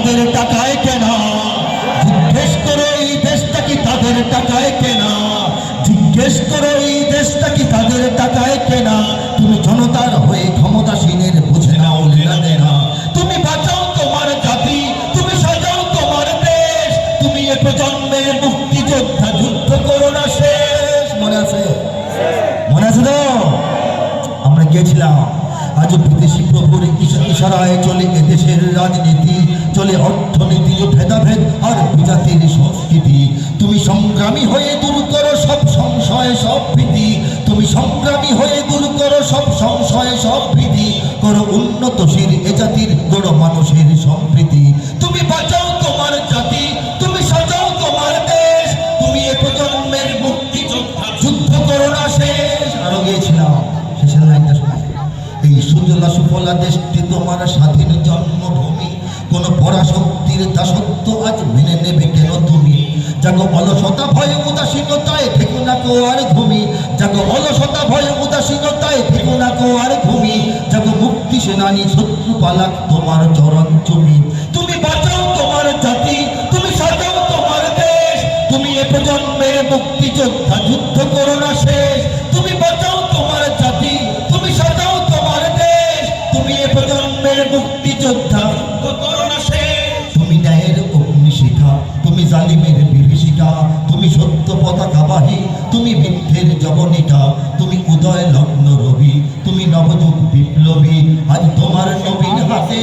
তাদের টাকায় কেনা? জিজ্ঞেস করো এই দেশটা কি তাদের টাকায় কেনা? জিজ্ঞেস করো এই দেশটা কি তাদের টাকায় কেনা? তুমি জনতার হয়ে ক্ষমতাসীনের বুঝে নাও লেনা দেনা। তুমি বাঁচাও তোমার জাতি, তুমি সাজাও তোমার দেশ, তুমি এ প্রজন্মের মুক্তিযোদ্ধা, যুদ্ধ করো না শেষ। মনে আছে? মনে আছে তো? আমরা গিয়েছিলাম। আজ বিদেশি প্রভুর ইশারায় চলে এদেশের রাজনীতি, চলে অর্থনীতির ভেদাভেদ আর বিজাতির সংস্কৃতি। তুমি সংগ্রামী হয়ে দূর করো সব সংশয় সব ভীতি, তুমি সংগ্রামী হয়ে দূর করো সব সংশয় সব ভীতি, করো উন্নতশীল এ জাতির গড় মানুষের সম্প্রীতি। তুমি বাঁচাও তোমার জাতি, তুমি সাজাও তোমার দেশ, তুমি এ প্রজন্মের মুক্তিযোদ্ধা, যুদ্ধ করো না শেষ। আরো গিয়েছিলাম, শেষের লাইনটা শোনা। এই সুজলা সুফলা দেশটি তোমার স্বাধীন জন্মভূমি, কোন পরাশক্তির দাসত্ব আজ মেনে নেবে কেন তুমি? জাগো অলসতা ভয় উদাসীনতায় থেকো না কো আর ঘুমি, জাগো অলসতা ভয় উদাসীনতায় থেকো না কো আর ঘুমি, জাগো মুক্তি সেনানী শত্রু পালাক তোমার চরণ চুমি। তুমি বাঁচাও তোমার জাতি, তুমি সাজাও তোমার দেশ, তুমি এ প্রজন্মের মুক্তিযোদ্ধা, যুদ্ধ করো না শেষ। তুমি বাঁচাও তোমার জাতি, তুমি সাজাও তোমার দেশ, তুমি এ প্রজন্মের মুক্তিযোদ্ধা, যুদ্ধ করো না শেষ। তুমি ন্যায়ের অগ্নিশিখা, তুমি জালিমের বিভীষিকা, তুমি সত্য পতাকাবাহী, তুমি মিথ্যের জবনিকা, তুমি উদয় লগ্ন রবি, তুমি নবযুগ বিপ্লবী। আজ তোমার নবীন হাতে